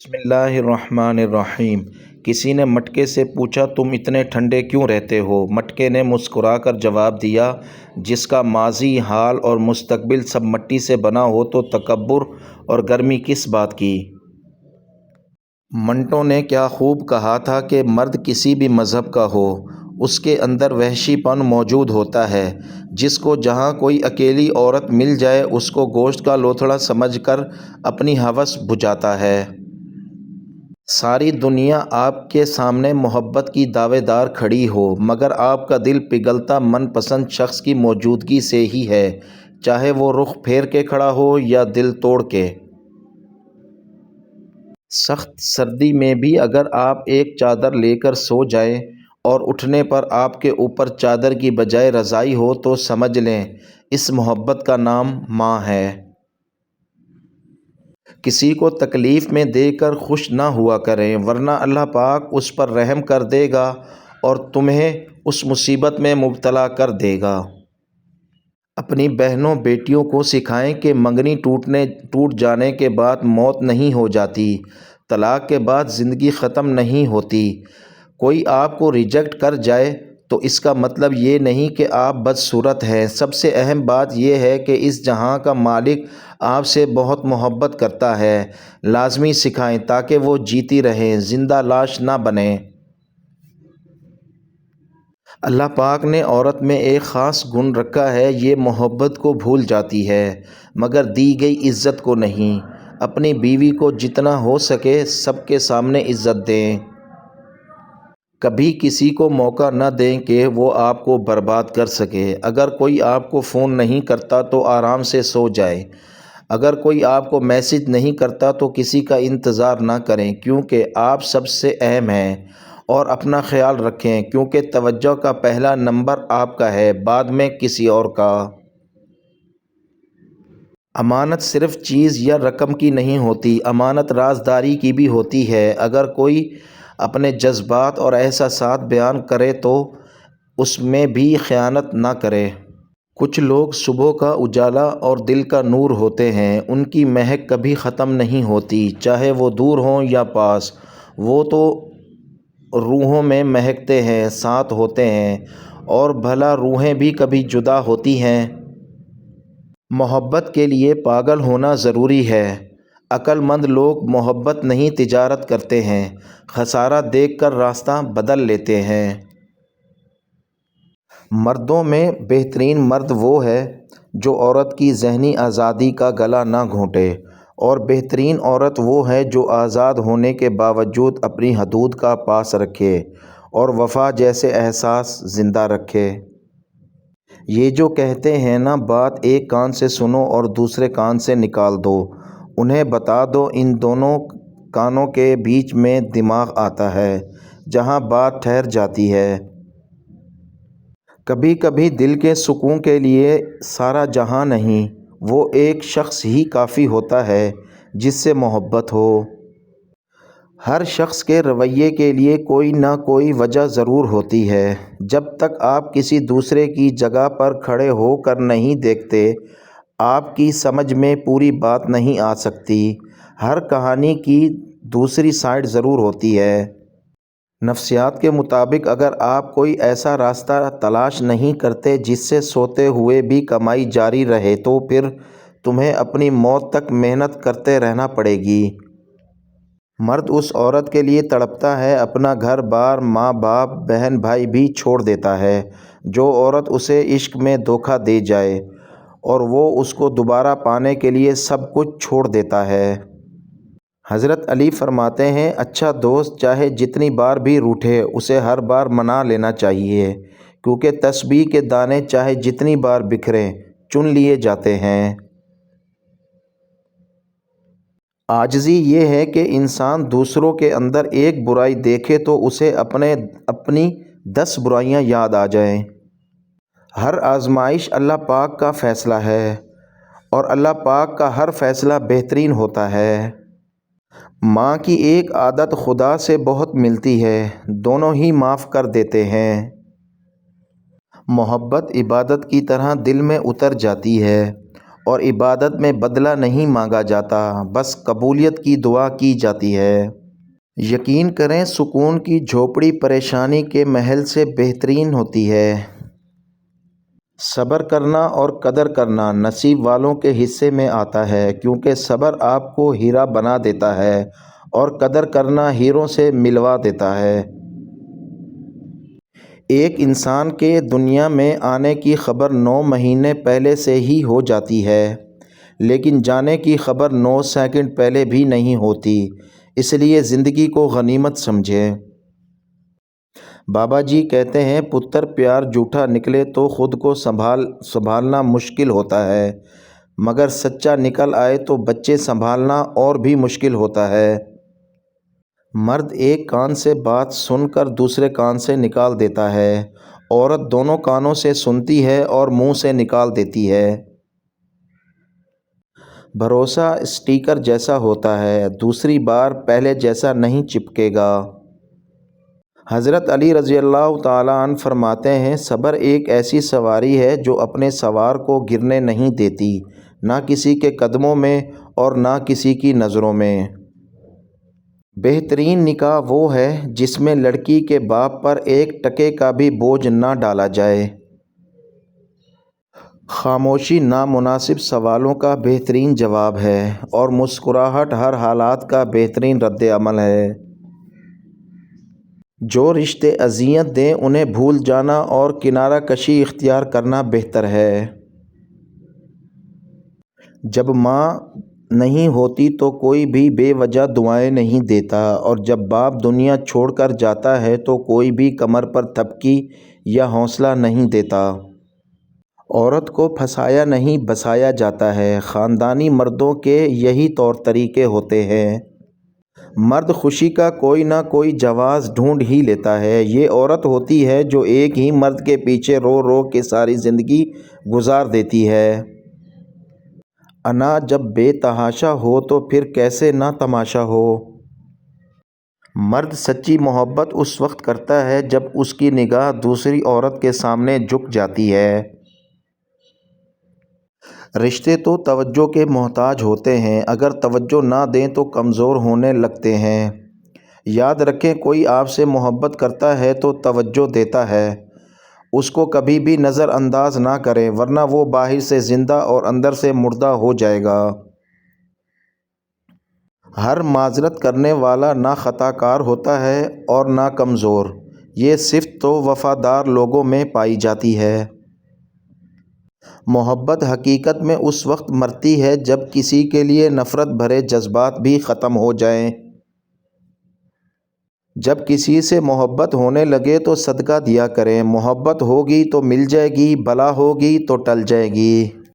بسم اللہ الرحمن الرحیم۔ کسی نے مٹکے سے پوچھا تم اتنے ٹھنڈے کیوں رہتے ہو؟ مٹکے نے مسکرا کر جواب دیا جس کا ماضی، حال اور مستقبل سب مٹی سے بنا ہو تو تکبر اور گرمی کس بات کی؟ منٹو نے کیا خوب کہا تھا کہ مرد کسی بھی مذہب کا ہو اس کے اندر وحشی پن موجود ہوتا ہے، جس کو جہاں کوئی اکیلی عورت مل جائے اس کو گوشت کا لوتھڑا سمجھ کر اپنی ہوس بجھاتا ہے۔ ساری دنیا آپ کے سامنے محبت کی دعوے دار کھڑی ہو مگر آپ کا دل پگھلتا من پسند شخص کی موجودگی سے ہی ہے، چاہے وہ رخ پھیر کے کھڑا ہو یا دل توڑ کے۔ سخت سردی میں بھی اگر آپ ایک چادر لے کر سو جائیں اور اٹھنے پر آپ کے اوپر چادر کی بجائے رضائی ہو تو سمجھ لیں اس محبت کا نام ماں ہے۔ کسی کو تکلیف میں دے کر خوش نہ ہوا کریں ورنہ اللہ پاک اس پر رحم کر دے گا اور تمہیں اس مصیبت میں مبتلا کر دے گا۔ اپنی بہنوں بیٹیوں کو سکھائیں کہ منگنی ٹوٹ جانے کے بعد موت نہیں ہو جاتی، طلاق کے بعد زندگی ختم نہیں ہوتی۔ کوئی آپ کو ریجیکٹ کر جائے تو اس کا مطلب یہ نہیں کہ آپ بدصورت ہیں۔ سب سے اہم بات یہ ہے کہ اس جہاں کا مالک آپ سے بہت محبت کرتا ہے۔ لازمی سکھائیں تاکہ وہ جیتی رہیں، زندہ لاش نہ بنیں۔ اللہ پاک نے عورت میں ایک خاص گن رکھا ہے، یہ محبت کو بھول جاتی ہے مگر دی گئی عزت کو نہیں۔ اپنی بیوی کو جتنا ہو سکے سب کے سامنے عزت دیں۔ کبھی کسی کو موقع نہ دیں کہ وہ آپ کو برباد کر سکے۔ اگر کوئی آپ کو فون نہیں کرتا تو آرام سے سو جائیں۔ اگر کوئی آپ کو میسج نہیں کرتا تو کسی کا انتظار نہ کریں کیونکہ آپ سب سے اہم ہیں، اور اپنا خیال رکھیں کیونکہ توجہ کا پہلا نمبر آپ کا ہے، بعد میں کسی اور کا۔ امانت صرف چیز یا رقم کی نہیں ہوتی، امانت رازداری کی بھی ہوتی ہے۔ اگر کوئی اپنے جذبات اور احساسات بیان کرے تو اس میں بھی خیانت نہ کرے۔ کچھ لوگ صبح کا اجالا اور دل کا نور ہوتے ہیں، ان کی مہک کبھی ختم نہیں ہوتی، چاہے وہ دور ہوں یا پاس، وہ تو روحوں میں مہکتے ہیں، ساتھ ہوتے ہیں، اور بھلا روحیں بھی کبھی جدا ہوتی ہیں؟ محبت کے لیے پاگل ہونا ضروری ہے۔ عقل مند لوگ محبت نہیں تجارت کرتے ہیں، خسارہ دیکھ کر راستہ بدل لیتے ہیں۔ مردوں میں بہترین مرد وہ ہے جو عورت کی ذہنی آزادی کا گلا نہ گھونٹے، اور بہترین عورت وہ ہے جو آزاد ہونے کے باوجود اپنی حدود کا پاس رکھے اور وفا جیسے احساس زندہ رکھے۔ یہ جو کہتے ہیں نا بات ایک کان سے سنو اور دوسرے کان سے نکال دو، انہیں بتا دو ان دونوں کانوں کے بیچ میں دماغ آتا ہے جہاں بات ٹھہر جاتی ہے۔ کبھی کبھی دل کے سکون کے لیے سارا جہاں نہیں، وہ ایک شخص ہی کافی ہوتا ہے جس سے محبت ہو۔ ہر شخص کے رویے کے لیے کوئی نہ کوئی وجہ ضرور ہوتی ہے۔ جب تک آپ کسی دوسرے کی جگہ پر کھڑے ہو کر نہیں دیکھتے آپ کی سمجھ میں پوری بات نہیں آ سکتی۔ ہر کہانی کی دوسری سائیڈ ضرور ہوتی ہے۔ نفسیات کے مطابق اگر آپ کوئی ایسا راستہ تلاش نہیں کرتے جس سے سوتے ہوئے بھی کمائی جاری رہے تو پھر تمہیں اپنی موت تک محنت کرتے رہنا پڑے گی۔ مرد اس عورت کے لیے تڑپتا ہے، اپنا گھر بار، ماں باپ، بہن بھائی بھی چھوڑ دیتا ہے جو عورت اسے عشق میں دھوکہ دے جائے، اور وہ اس کو دوبارہ پانے کے لیے سب کچھ چھوڑ دیتا ہے۔ حضرت علی فرماتے ہیں اچھا دوست چاہے جتنی بار بھی روٹھے اسے ہر بار منا لینا چاہیے، کیونکہ تسبیح کے دانے چاہے جتنی بار بکھریں چن لیے جاتے ہیں۔ عاجزی یہ ہے کہ انسان دوسروں کے اندر ایک برائی دیکھے تو اسے اپنی 10 برائیاں یاد آ جائیں۔ ہر آزمائش اللہ پاک کا فیصلہ ہے، اور اللہ پاک کا ہر فیصلہ بہترین ہوتا ہے۔ ماں کی ایک عادت خدا سے بہت ملتی ہے، دونوں ہی معاف کر دیتے ہیں۔ محبت عبادت کی طرح دل میں اتر جاتی ہے اور عبادت میں بدلہ نہیں مانگا جاتا، بس قبولیت کی دعا کی جاتی ہے۔ یقین کریں سکون کی جھوپڑی پریشانی کے محل سے بہترین ہوتی ہے۔ صبر کرنا اور قدر کرنا نصیب والوں کے حصے میں آتا ہے، کیونکہ صبر آپ کو ہیرا بنا دیتا ہے اور قدر کرنا ہیروں سے ملوا دیتا ہے۔ ایک انسان کے دنیا میں آنے کی خبر 9 مہینے پہلے سے ہی ہو جاتی ہے، لیکن جانے کی خبر 9 سیکنڈ پہلے بھی نہیں ہوتی، اس لیے زندگی کو غنیمت سمجھیں۔ بابا جی کہتے ہیں پتر پیار جھوٹا نکلے تو خود کو سنبھالنا مشکل ہوتا ہے، مگر سچا نکل آئے تو بچے سنبھالنا اور بھی مشکل ہوتا ہے۔ مرد ایک کان سے بات سن کر دوسرے کان سے نکال دیتا ہے، عورت دونوں کانوں سے سنتی ہے اور منہ سے نکال دیتی ہے۔ بھروسہ اسٹیکر جیسا ہوتا ہے، دوسری بار پہلے جیسا نہیں چپکے گا۔ حضرت علی رضی اللہ تعالیٰ عنہ فرماتے ہیں صبر ایک ایسی سواری ہے جو اپنے سوار کو گرنے نہیں دیتی، نہ کسی کے قدموں میں اور نہ کسی کی نظروں میں۔ بہترین نکاح وہ ہے جس میں لڑکی کے باپ پر ایک ٹکے کا بھی بوجھ نہ ڈالا جائے۔ خاموشی نامناسب سوالوں کا بہترین جواب ہے اور مسکراہٹ ہر حالات کا بہترین رد عمل ہے۔ جو رشتے اذیت دیں انہیں بھول جانا اور کنارہ کشی اختیار کرنا بہتر ہے۔ جب ماں نہیں ہوتی تو کوئی بھی بے وجہ دعائیں نہیں دیتا، اور جب باپ دنیا چھوڑ کر جاتا ہے تو کوئی بھی کمر پر تھپکی یا حوصلہ نہیں دیتا۔ عورت کو پھنسایا نہیں بسایا جاتا ہے، خاندانی مردوں کے یہی طور طریقے ہوتے ہیں۔ مرد خوشی کا کوئی نہ کوئی جواز ڈھونڈ ہی لیتا ہے، یہ عورت ہوتی ہے جو ایک ہی مرد کے پیچھے رو رو کے ساری زندگی گزار دیتی ہے۔ انا جب بے تحاشا ہو تو پھر کیسے نہ تماشا ہو۔ مرد سچی محبت اس وقت کرتا ہے جب اس کی نگاہ دوسری عورت کے سامنے جھک جاتی ہے۔ رشتے تو توجہ کے محتاج ہوتے ہیں، اگر توجہ نہ دیں تو کمزور ہونے لگتے ہیں۔ یاد رکھیں کوئی آپ سے محبت کرتا ہے تو توجہ دیتا ہے، اس کو کبھی بھی نظر انداز نہ کریں ورنہ وہ باہر سے زندہ اور اندر سے مردہ ہو جائے گا۔ ہر معذرت کرنے والا نہ خطا کار ہوتا ہے اور نہ کمزور، یہ صفت تو وفادار لوگوں میں پائی جاتی ہے۔ محبت حقیقت میں اس وقت مرتی ہے جب کسی کے لیے نفرت بھرے جذبات بھی ختم ہو جائیں۔ جب کسی سے محبت ہونے لگے تو صدقہ دیا کریں، محبت ہوگی تو مل جائے گی، بلا ہوگی تو ٹل جائے گی۔